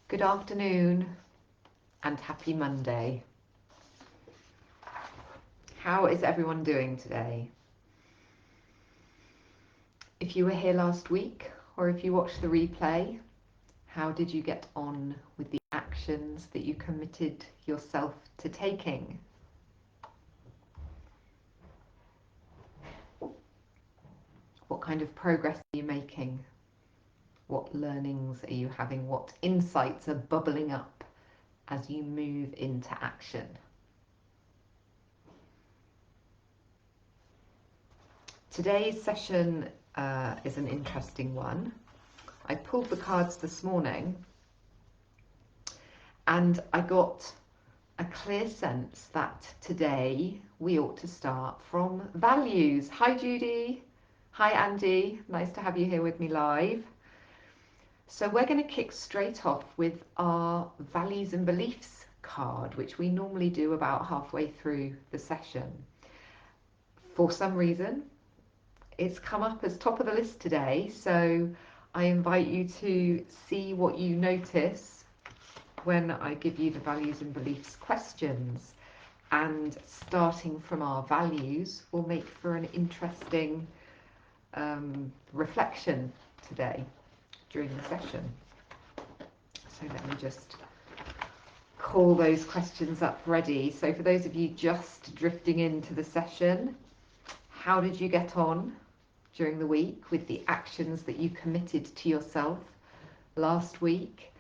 Good afternoon and happy Monday. How is everyone doing today? If you were here last week or if you watched the replay, how did you get on with the actions that you committed yourself to taking? What kind of progress are you making? What learnings are you having? What insights are bubbling up as you move into action? Today's session is an interesting one. I pulled the cards this morning and I got a clear sense that today we ought to start from values. Hi Judy. Hi Andy. Nice to have you here with me live. So we're going to kick straight off with our values and beliefs card, which we normally do about halfway through the session. For some reason, it's come up as top of the list today, so I invite you to see what you notice when I give you the values and beliefs questions. And starting from our values will make for an interesting reflection today during the session. So let me just call those questions up ready. So for those of you just drifting into the session, how did you get on during the week with the actions that you committed to yourself last week?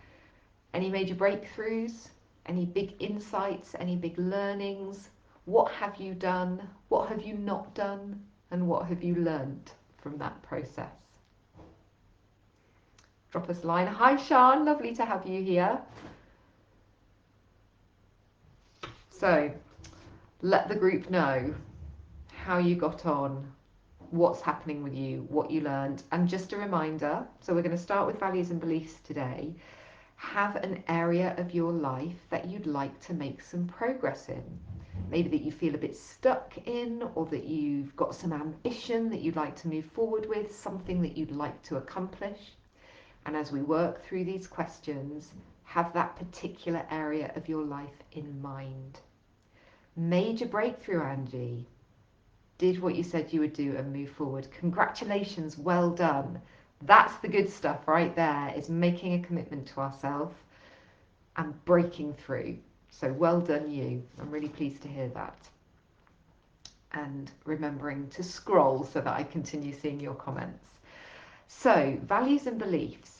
Any major breakthroughs? Any big insights? Any big learnings? What have you done? What have you not done? And what have you learned from that process? Drop us a line. Hi Sean, lovely to have you here. So let the group know how you got on, what's happening with you, what you learned. And just a reminder, so we're going to start with values and beliefs today. Have an area of your life that you'd like to make some progress in. Maybe that you feel a bit stuck in, or that you've got some ambition that you'd like to move forward with, something that you'd like to accomplish. And as we work through these questions, have that particular area of your life in mind. Major breakthrough, Angie. Did what you said you would do and move forward. Congratulations, well done. That's the good stuff right there, is making a commitment to ourselves and breaking through. So well done you. I'm really pleased to hear that. And remembering to scroll so that I continue seeing your comments. So values and beliefs.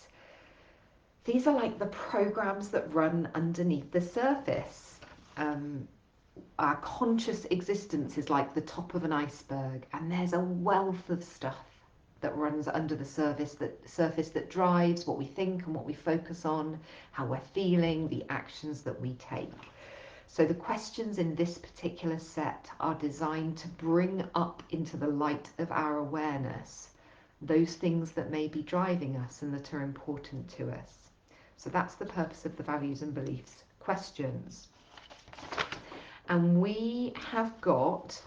These are like the programs that run underneath the surface. Our conscious existence is like the top of an iceberg, and there's a wealth of stuff that runs under the surface that drives what we think and what we focus on, how we're feeling, the actions that we take. So the questions in this particular set are designed to bring up into the light of our awareness those things that may be driving us and that are important to us. So that's the purpose of the values and beliefs questions. And we have got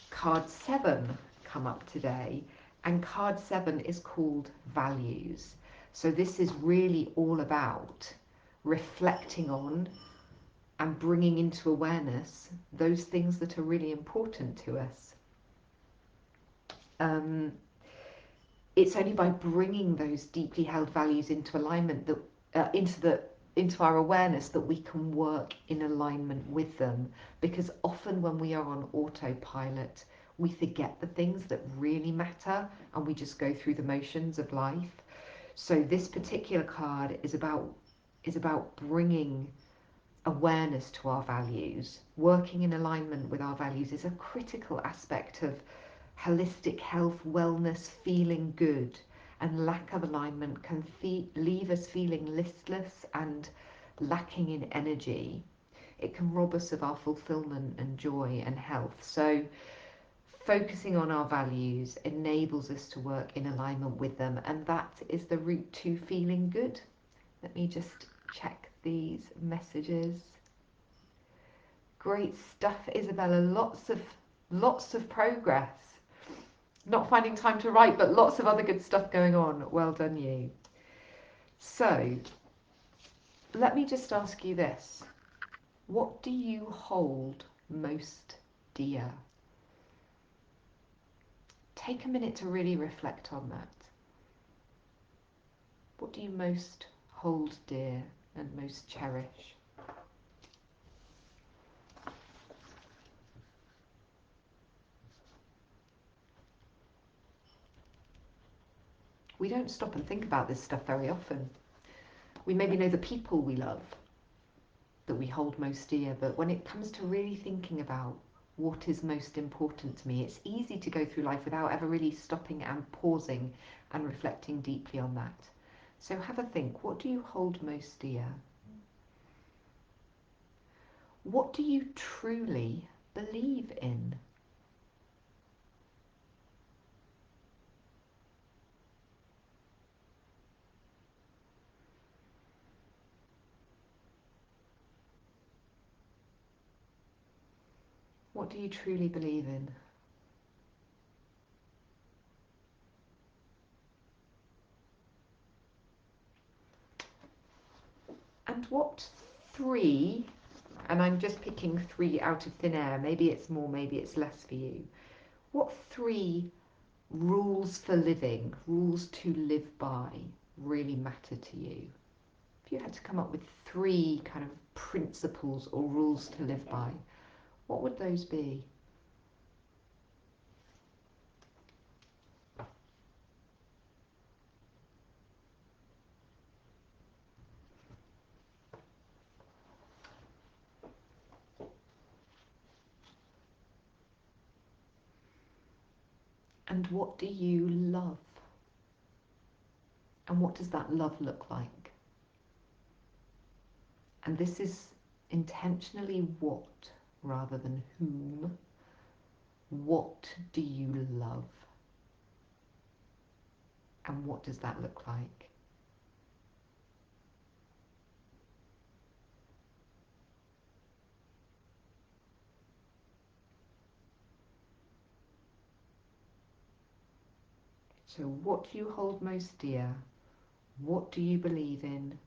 card 7 come up today, and card 7 is called values. So this is really all about reflecting on and bringing into awareness those things that are really important to us. It's only by bringing those deeply held values into alignment that into our awareness that we can work in alignment with them, because often when we are on autopilot we forget the things that really matter and we just go through the motions of life. So this particular card is about bringing awareness to our values. Working in alignment with our values is a critical aspect of holistic health, wellness, feeling good. And lack of alignment can leave us feeling listless and lacking in energy. It can rob us of our fulfillment and joy and health. So focusing on our values enables us to work in alignment with them, and that is the route to feeling good. Let me just check these messages. Great stuff, Isabella. Lots of progress. Not finding time to write, but lots of other good stuff going on. Well done you. So let me just ask you this. What do you hold most dear? Take a minute to really reflect on that. What do you most hold dear and most cherish? We don't stop and think about this stuff very often. We maybe know the people we love that we hold most dear, but when it comes to really thinking about what is most important to me, it's easy to go through life without ever really stopping and pausing and reflecting deeply on that. So have a think. What do you hold most dear? What do you truly believe in? What do you truly believe in? And what three, and I'm just picking three out of thin air, maybe it's more, maybe it's less for you. What three rules for living, rules to live by, really matter to you? If you had to come up with three kind of principles or rules to live by, what would those be? And what do you love? And what does that love look like? And this is intentionally what rather than whom. What do you love? And what does that look like? So what do you hold most dear? What do you believe in?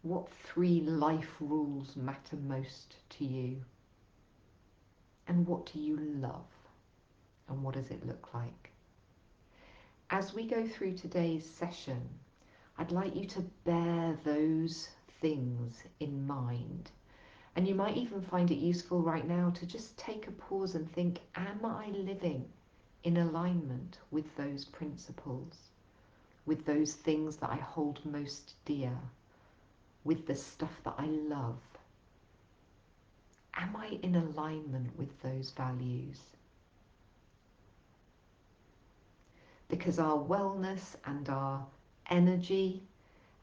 What three life rules matter most to you? And what do you love? And what does it look like? As we go through today's session, I'd like you to bear those things in mind. And you might even find it useful right now to just take a pause and think, am I living in alignment with those principles, with those things that I hold most dear, with the stuff that I love? Am I in alignment with those values? Because our wellness and our energy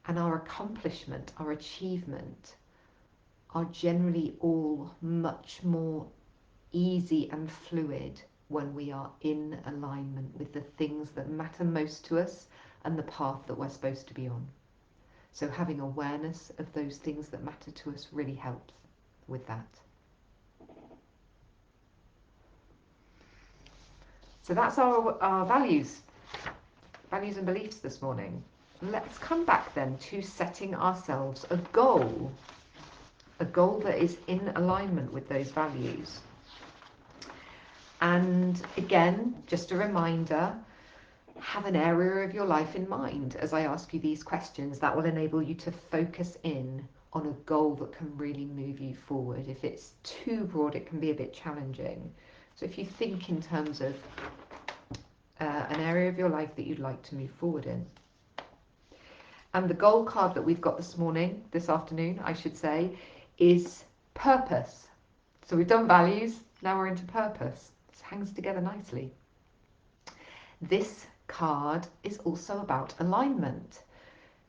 and our accomplishment, our achievement, are generally all much more easy and fluid when we are in alignment with the things that matter most to us and the path that we're supposed to be on. So having awareness of those things that matter to us really helps with that. So that's our values and beliefs this morning. Let's come back then to setting ourselves a goal that is in alignment with those values. And again, just a reminder, have an area of your life in mind as I ask you these questions. That will enable you to focus in on a goal that can really move you forward. If it's too broad, it can be a bit challenging. So if you think in terms of an area of your life that you'd like to move forward in. And the goal card that we've got this afternoon, I should say, is purpose. So we've done values, now we're into purpose. This hangs together nicely. This card is also about alignment.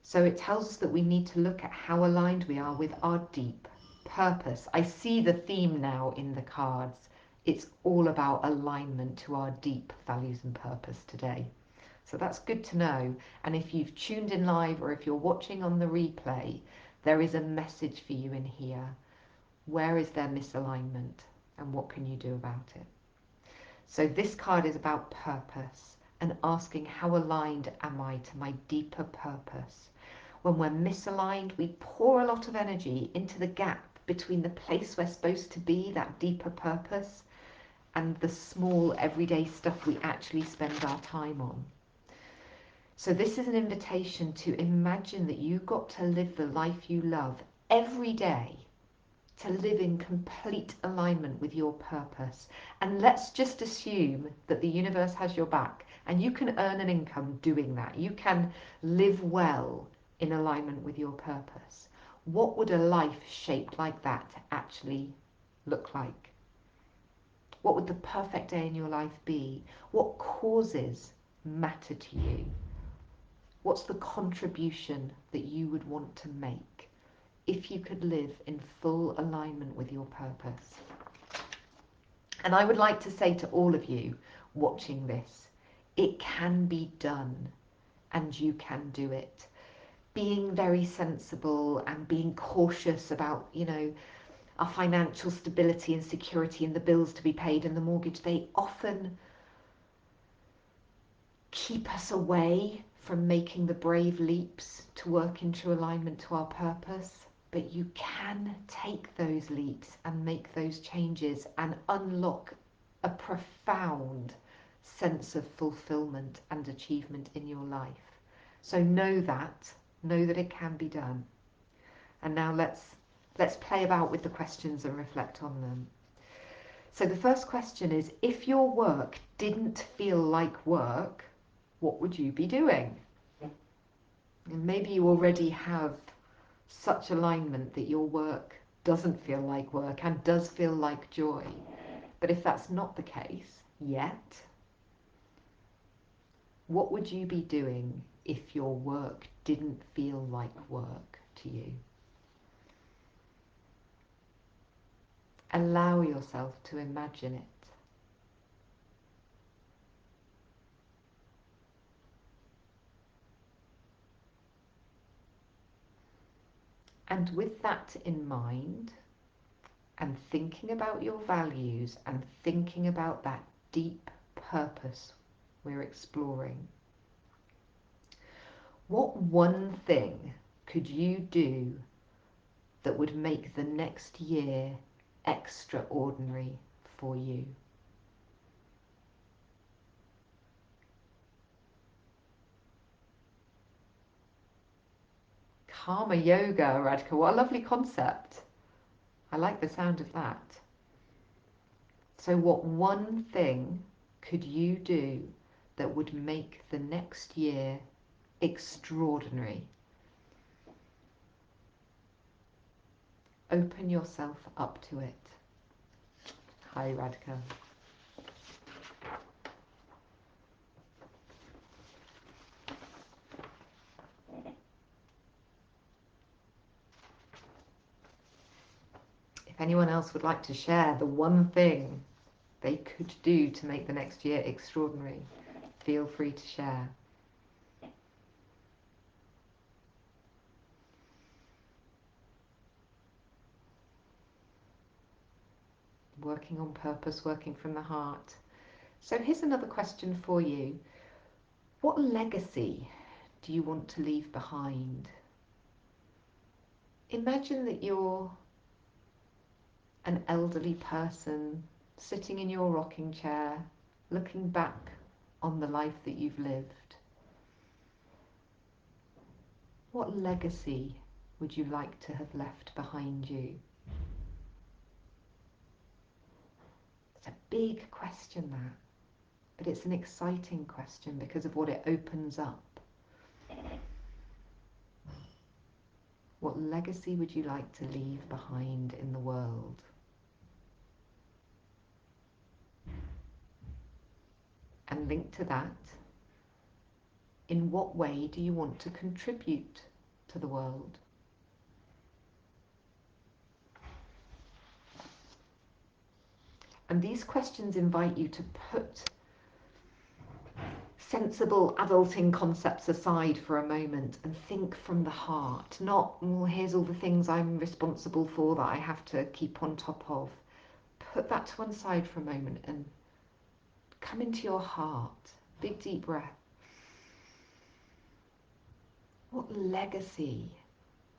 So it tells us that we need to look at how aligned we are with our deep purpose. I see the theme now in the cards. It's all about alignment to our deep values and purpose today. So that's good to know. And if you've tuned in live or if you're watching on the replay, there is a message for you in here. Where is there misalignment and what can you do about it? So this card is about purpose and asking how aligned am I to my deeper purpose? When we're misaligned, we pour a lot of energy into the gap between the place we're supposed to be, that deeper purpose, and the small everyday stuff we actually spend our time on. So this is an invitation to imagine that you got to live the life you love every day, to live in complete alignment with your purpose. And let's just assume that the universe has your back and you can earn an income doing that. You can live well in alignment with your purpose. What would a life shaped like that actually look like? What would the perfect day in your life be? What causes matter to you? What's the contribution that you would want to make if you could live in full alignment with your purpose? And I would like to say to all of you watching this, it can be done and you can do it. Being very sensible and being cautious about, our financial stability and security and the bills to be paid and the mortgage, they often keep us away from making the brave leaps to work into alignment to our purpose. But you can take those leaps and make those changes and unlock a profound sense of fulfillment and achievement in your life. So know that it can be done. And now let's play about with the questions and reflect on them. So the first question is, if your work didn't feel like work, what would you be doing? And maybe you already have such alignment that your work doesn't feel like work and does feel like joy. But if that's not the case yet, what would you be doing if your work didn't feel like work to you? Allow yourself to imagine it. And with that in mind, and thinking about your values and thinking about that deep purpose we're exploring, what one thing could you do that would make the next year extraordinary for you? Karma yoga, Radhika, what a lovely concept. I like the sound of that. So what one thing could you do that would make the next year extraordinary? Open yourself up to it. Hi, Radhika. If anyone else would like to share the one thing they could do to make the next year extraordinary, feel free to share. Working on purpose, working from the heart. So here's another question for you. What legacy do you want to leave behind? Imagine that you're an elderly person sitting in your rocking chair, looking back on the life that you've lived. What legacy would you like to have left behind you? It's a big question, that, but it's an exciting question because of what it opens up. What legacy would you like to leave behind in the world? And linked to that, in what way do you want to contribute to the world? And these questions invite you to put sensible adulting concepts aside for a moment and think from the heart. Not, well, here's all the things I'm responsible for that I have to keep on top of. Put that to one side for a moment and come into your heart. Big deep breath. What What legacy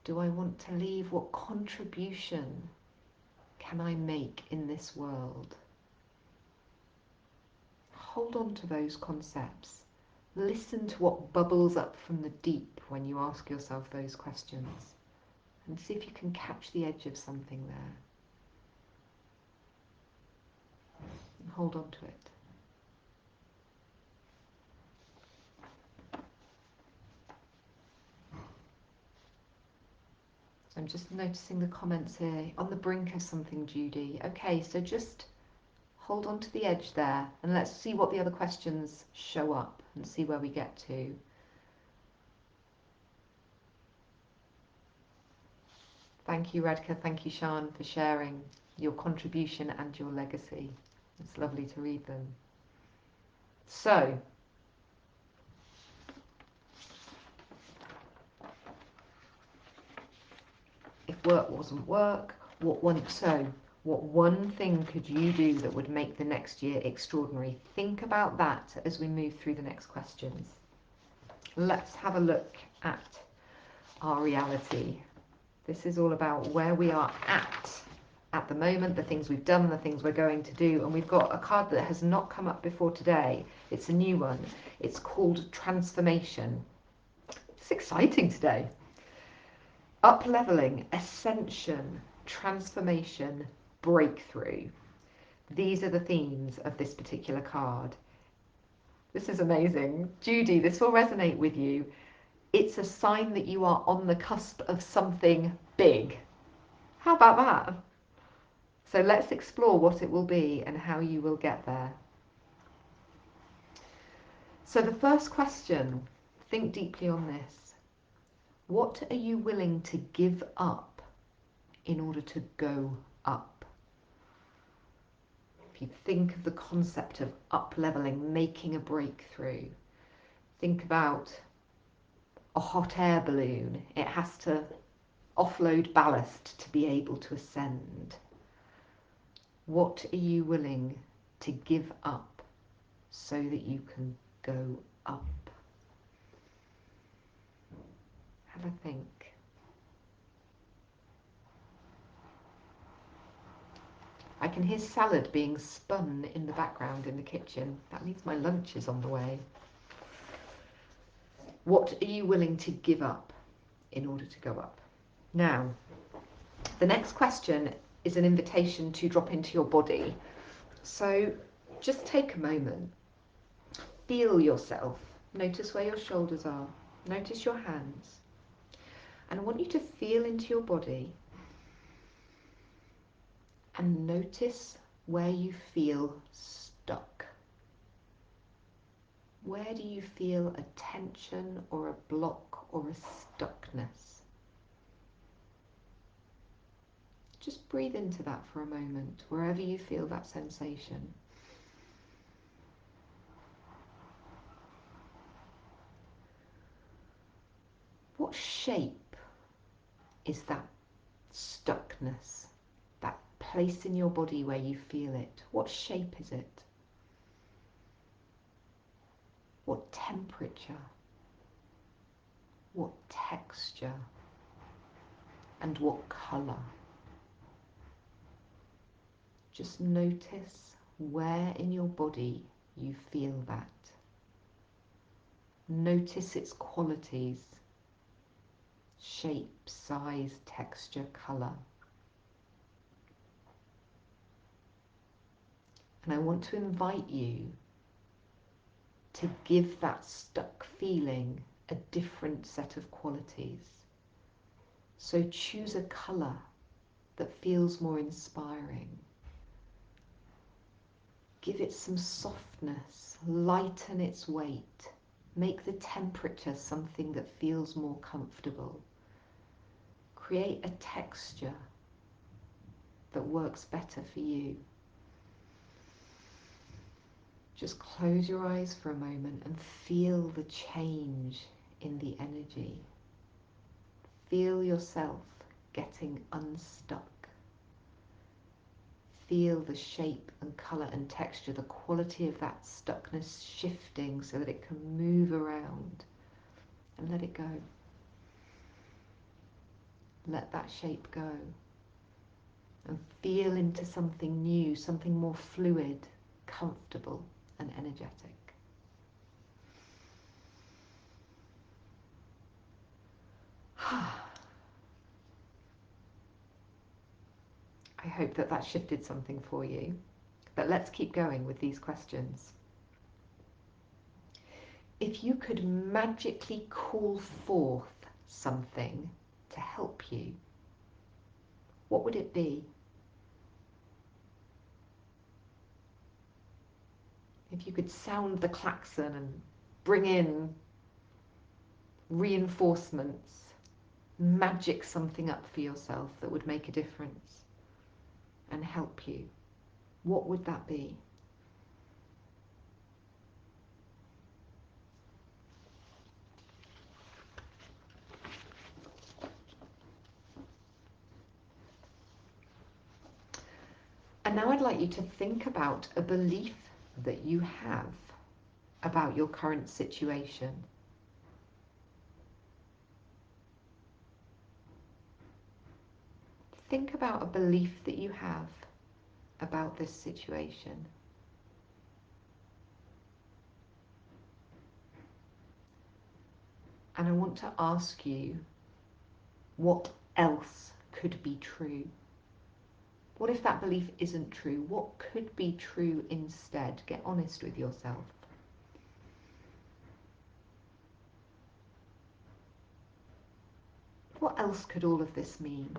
do I want to leave? What contribution can I make in this world? Hold on to those concepts. Listen to what bubbles up from the deep when you ask yourself those questions, and see if you can catch the edge of something there. And hold on to it. I'm just noticing the comments here. On the brink of something, Judy. Okay, so just hold on to the edge there, and let's see what the other questions show up and see where we get to. Thank you, Radka. Thank you, Shan, for sharing your contribution and your legacy. It's lovely to read them. So, if work wasn't work, what one thing could you do that would make the next year extraordinary? Think about that as we move through the next questions. Let's have a look at our reality. This is all about where we are at the moment, the things we've done, the things we're going to do. And we've got a card that has not come up before today. It's a new one. It's called Transformation. It's exciting today. Up-leveling, ascension, transformation, breakthrough. These are the themes of this particular card. This is amazing. Judy, this will resonate with you. It's a sign that you are on the cusp of something big. How about that? So let's explore what it will be and how you will get there. So the first question, think deeply on this. What are you willing to give up in order to go up? If you think of the concept of up-leveling, making a breakthrough, think about a hot air balloon. It has to offload ballast to be able to ascend. What are you willing to give up so that you can go up? Have a think. I can hear salad being spun in the background in the kitchen. That means my lunch is on the way. What are you willing to give up in order to go up? Now, the next question is an invitation to drop into your body. So just take a moment. Feel yourself. Notice where your shoulders are. Notice your hands. And I want you to feel into your body and notice where you feel stuck. Where do you feel a tension or a block or a stuckness? Just breathe into that for a moment, wherever you feel that sensation. What shape is that stuckness, that place in your body where you feel it? What shape is it? What temperature? What texture? And what colour? Just notice where in your body you feel that. Notice its qualities, shape, size, texture, colour. And I want to invite you to give that stuck feeling a different set of qualities. So choose a colour that feels more inspiring. Give it some softness, lighten its weight, make the temperature something that feels more comfortable. Create a texture that works better for you. Just close your eyes for a moment and feel the change in the energy. Feel yourself getting unstuck. Feel the shape and colour and texture, the quality of that stuckness shifting so that it can move around, and let it go. Let that shape go and feel into something new, something more fluid, comfortable and energetic. I hope that that shifted something for you, but let's keep going with these questions. If you could magically call forth something to help you, what would it be? If you could sound the klaxon and bring in reinforcements, magic something up for yourself that would make a difference and help you, what would that be? And now I'd like you to think about a belief that you have about your current situation. Think about a belief that you have about this situation. And I want to ask you, what else could be true? What if that belief isn't true? What could be true instead? Get honest with yourself. What else could all of this mean?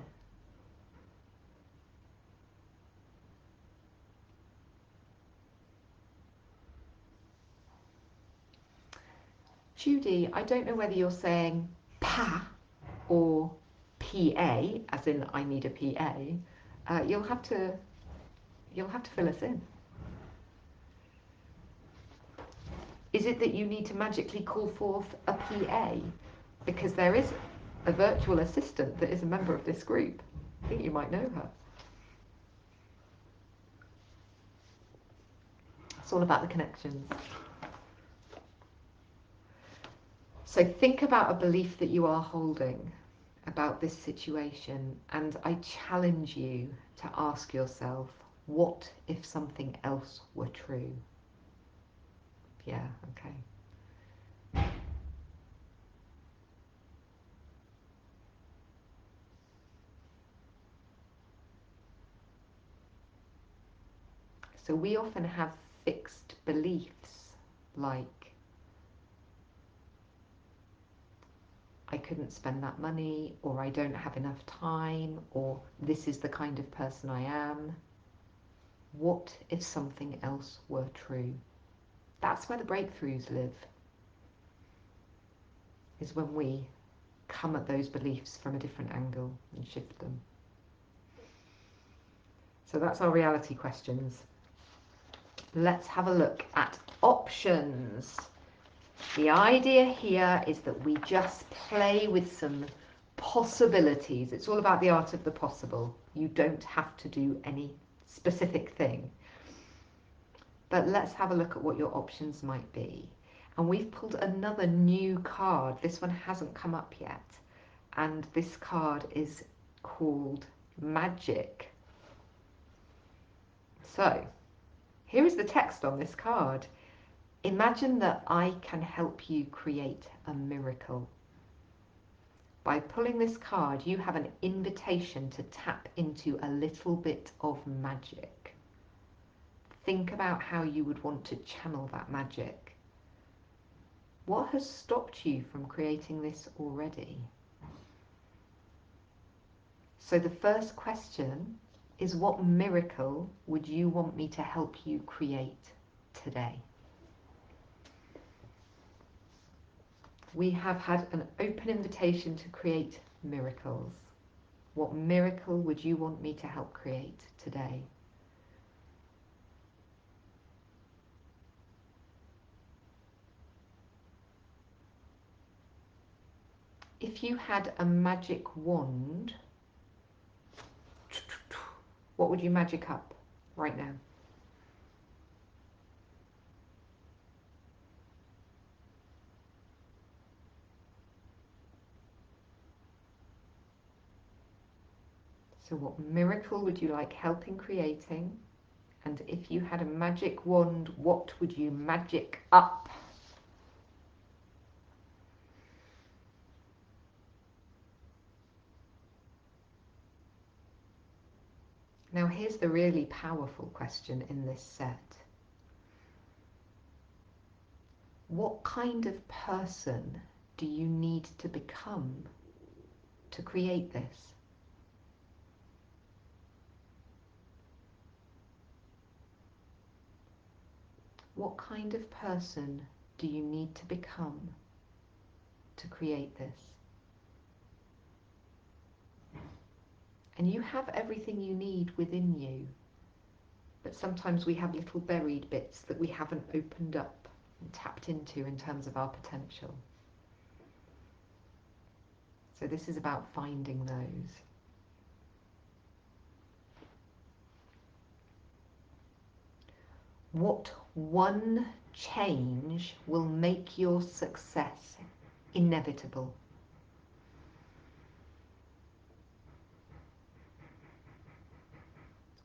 Judy, I don't know whether you're saying PA or PA, as in I need a PA. You'll have to fill us in. Is it that you need to magically call forth a PA? Because there is a virtual assistant that is a member of this group. I think you might know her. It's all about the connections. So think about a belief that you are holding about this situation, and I challenge you to ask yourself, what if something else were true? Yeah, okay. So we often have fixed beliefs like, I couldn't spend that money, or I don't have enough time, or this is the kind of person I am. What if something else were true? That's where the breakthroughs live, is when we come at those beliefs from a different angle and shift them. So that's our reality questions. Let's have a look at options. The idea here is that we just play with some possibilities. It's all about the art of the possible. You don't have to do any specific thing. But let's have a look at what your options might be. And we've pulled another new card. This one hasn't come up yet. And this card is called Magic. So, here is the text on this card. Imagine that I can help you create a miracle. By pulling this card, you have an invitation to tap into a little bit of magic. Think about how you would want to channel that magic. What has stopped you from creating this already? So the first question is, what miracle would you want me to help you create today? We have had an open invitation to create miracles. What miracle would you want me to help create today? If you had a magic wand, what would you magic up right now? So what miracle would you like help in creating? And if you had a magic wand, what would you magic up? Now here's the really powerful question in this set. What kind of person do you need to become to create this? What kind of person do you need to become to create this? And you have everything you need within you, but sometimes we have little buried bits that we haven't opened up and tapped into in terms of our potential. So this is about finding those. What one change will make your success inevitable?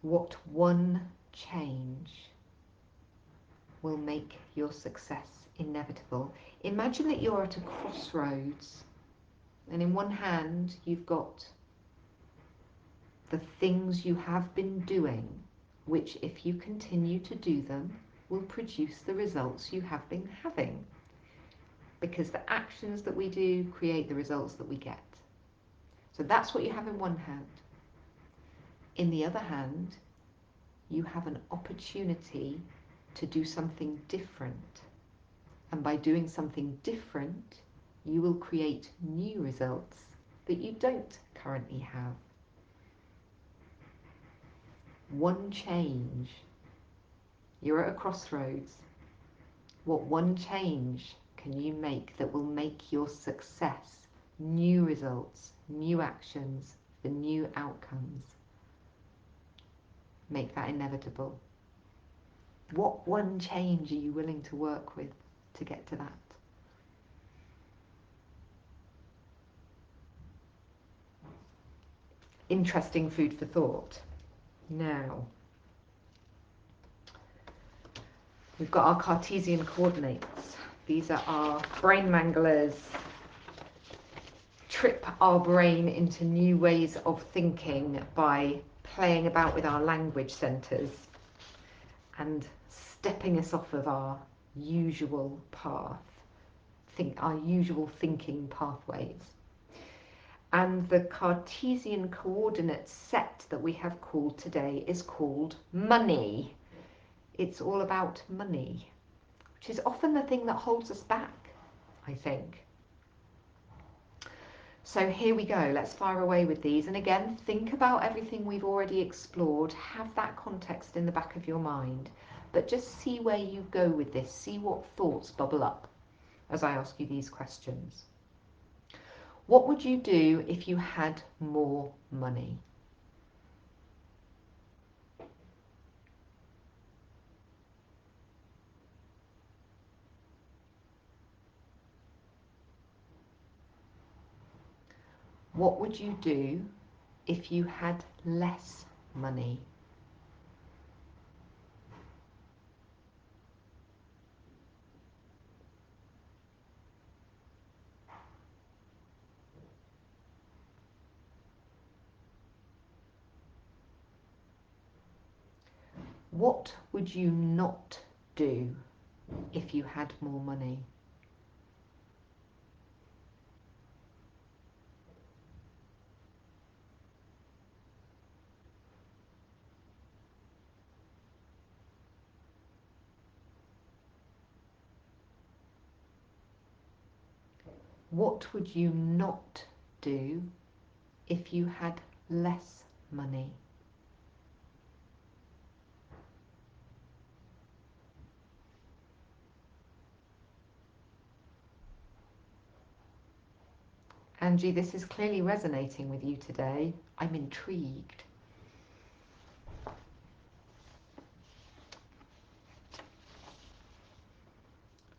What one change will make your success inevitable? Imagine that you're at a crossroads, and in one hand you've got the things you have been doing, which if you continue to do them will produce the results you have been having, because the actions that we do create the results that we get. So that's what you have in one hand. In the other hand, you have an opportunity to do something different, and by doing something different you will create new results that you don't currently have. One change. You're at a crossroads. What one change can you make that will make your success new results, new actions, the new outcomes? Make that inevitable. What one change are you willing to work with to get to that? Interesting food for thought. Now, we've got our Cartesian coordinates. These are our brain manglers. Trip our brain into new ways of thinking by playing about with our language centres and stepping us off of our usual path, our usual thinking pathways. And the Cartesian coordinate set that we have called today is called money. It's all about money, which is often the thing that holds us back, I think. So here we go, let's fire away with these. And again, think about everything we've already explored, have that context in the back of your mind, but just see where you go with this, see what thoughts bubble up as I ask you these questions. What would you do if you had more money? What would you do if you had less money? What would you not do if you had more money? What would you not do if you had less money? Angie, this is clearly resonating with you today. I'm intrigued.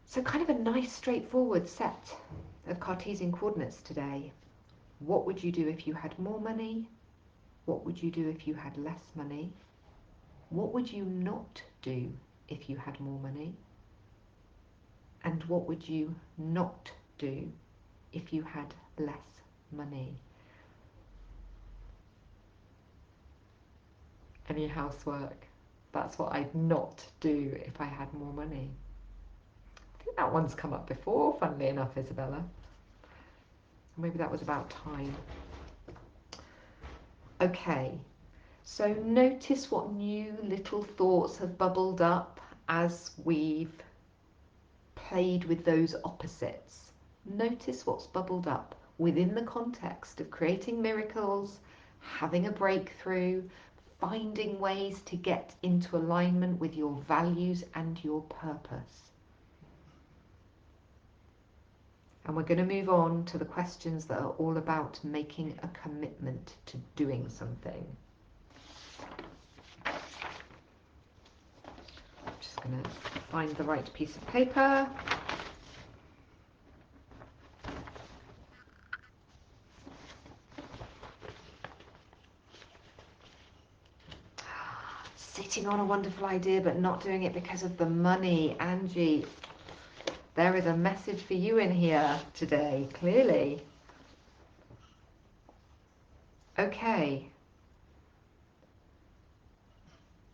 So kind of a nice straightforward set of Cartesian coordinates today. What would you do if you had more money? What would you do if you had less money? What would you not do if you had more money? And what would you not do if you had less money? Any housework? That's what I'd not do if I had more money. I think that one's come up before, funnily enough, Isabella. Maybe that was about time. Okay, so notice what new little thoughts have bubbled up as we've played with those opposites. Notice what's bubbled up within the context of creating miracles, having a breakthrough, finding ways to get into alignment with your values and your purpose. And we're going to move on to the questions that are all about making a commitment to doing something. I'm just going to find the right piece of paper. Sitting on a wonderful idea but not doing it because of the money. Angie, there is a message for you in here today, clearly. Okay.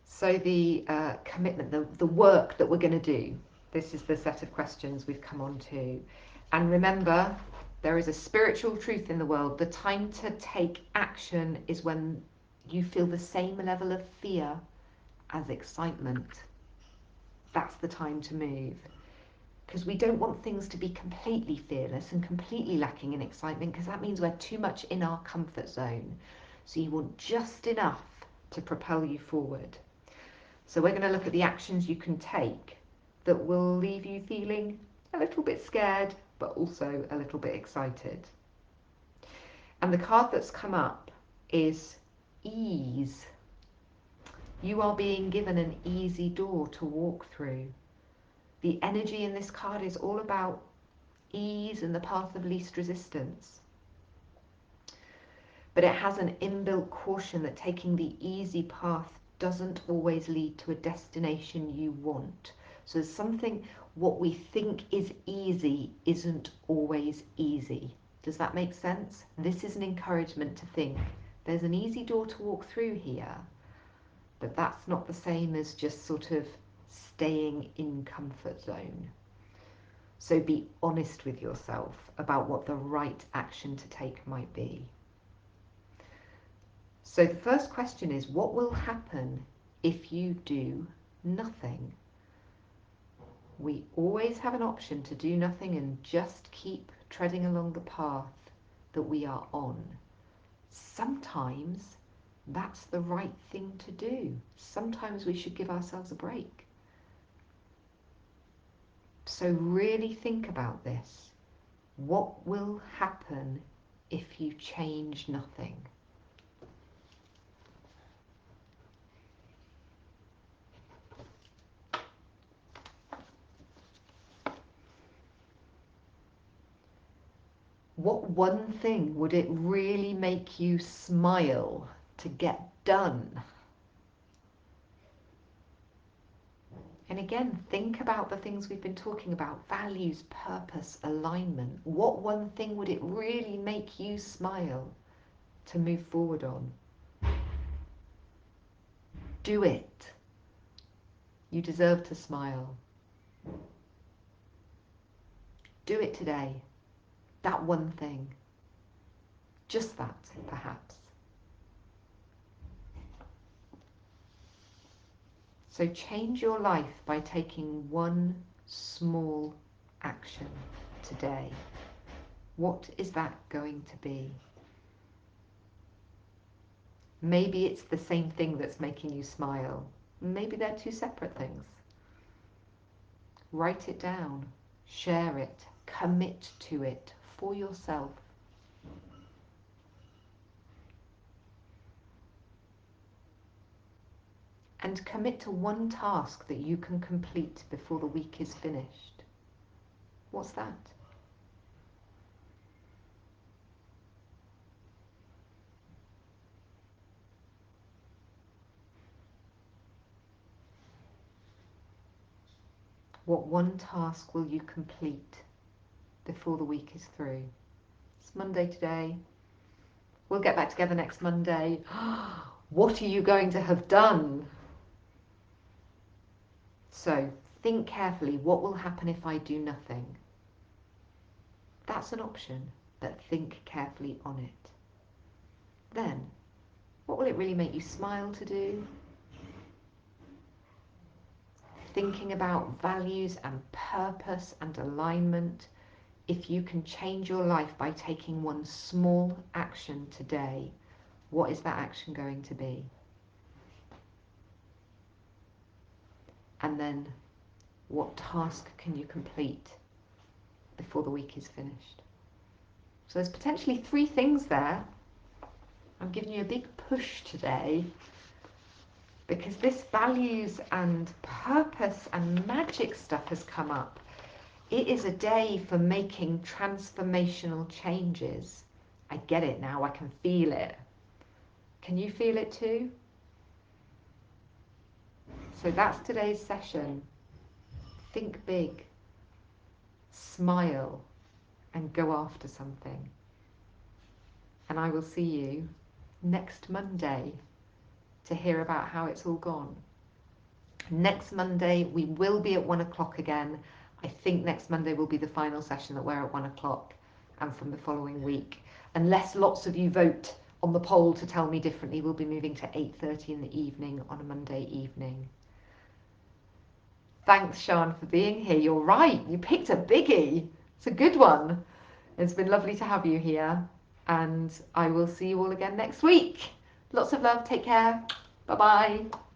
So the commitment, the work that we're going to do, this is the set of questions we've come on to. And remember, there is a spiritual truth in the world. The time to take action is when you feel the same level of fear as excitement. That's the time to move. Because we don't want things to be completely fearless and completely lacking in excitement, because that means we're too much in our comfort zone. So you want just enough to propel you forward. So we're going to look at the actions you can take that will leave you feeling a little bit scared, but also a little bit excited. And the card that's come up is ease. You are being given an easy door to walk through. The energy in this card is all about ease and the path of least resistance. But it has an inbuilt caution that taking the easy path doesn't always lead to a destination you want. So something, what we think is easy isn't always easy. Does that make sense? This is an encouragement to think there's an easy door to walk through here, but that's not the same as just sort of staying in comfort zone. So be honest with yourself about what the right action to take might be. So the first question is, what will happen if you do nothing? We always have an option to do nothing and just keep treading along the path that we are on. Sometimes that's the right thing to do. Sometimes we should give ourselves a break. So really think about this. What will happen if you change nothing? What one thing would it really make you smile to get done? And again, think about the things we've been talking about: values, purpose, alignment. What one thing would it really make you smile to move forward on? Do it. You deserve to smile. Do it today. That one thing. Just that, perhaps. So change your life by taking one small action today. What is that going to be? Maybe it's the same thing that's making you smile. Maybe they're two separate things. Write it down, share it, commit to it for yourself. And commit to one task that you can complete before the week is finished. What's that? What one task will you complete before the week is through? It's Monday today. We'll get back together next Monday. What are you going to have done? So think carefully, what will happen if I do nothing? That's an option, but think carefully on it. Then, what will it really make you smile to do? Thinking about values and purpose and alignment. If you can change your life by taking one small action today, what is that action going to be? And then, what task can you complete before the week is finished? So there's potentially 3 things there. I'm giving you a big push today because this values and purpose and magic stuff has come up. It is a day for making transformational changes. I get it now, I can feel it. Can you feel it too? So that's today's session. Think big, smile, and go after something. And I will see you next Monday to hear about how it's all gone. Next Monday we will be at 1 o'clock again. I think next Monday will be the final session that we're at 1 o'clock, and from the following week, unless lots of you vote on the poll to tell me differently, we'll be moving to 8:30 in the evening on a Monday evening. Thanks, Sian, for being here. You're right, you picked a biggie. It's a good one. It's been lovely to have you here, and I will see you all again next week. Lots of love, take care, bye-bye.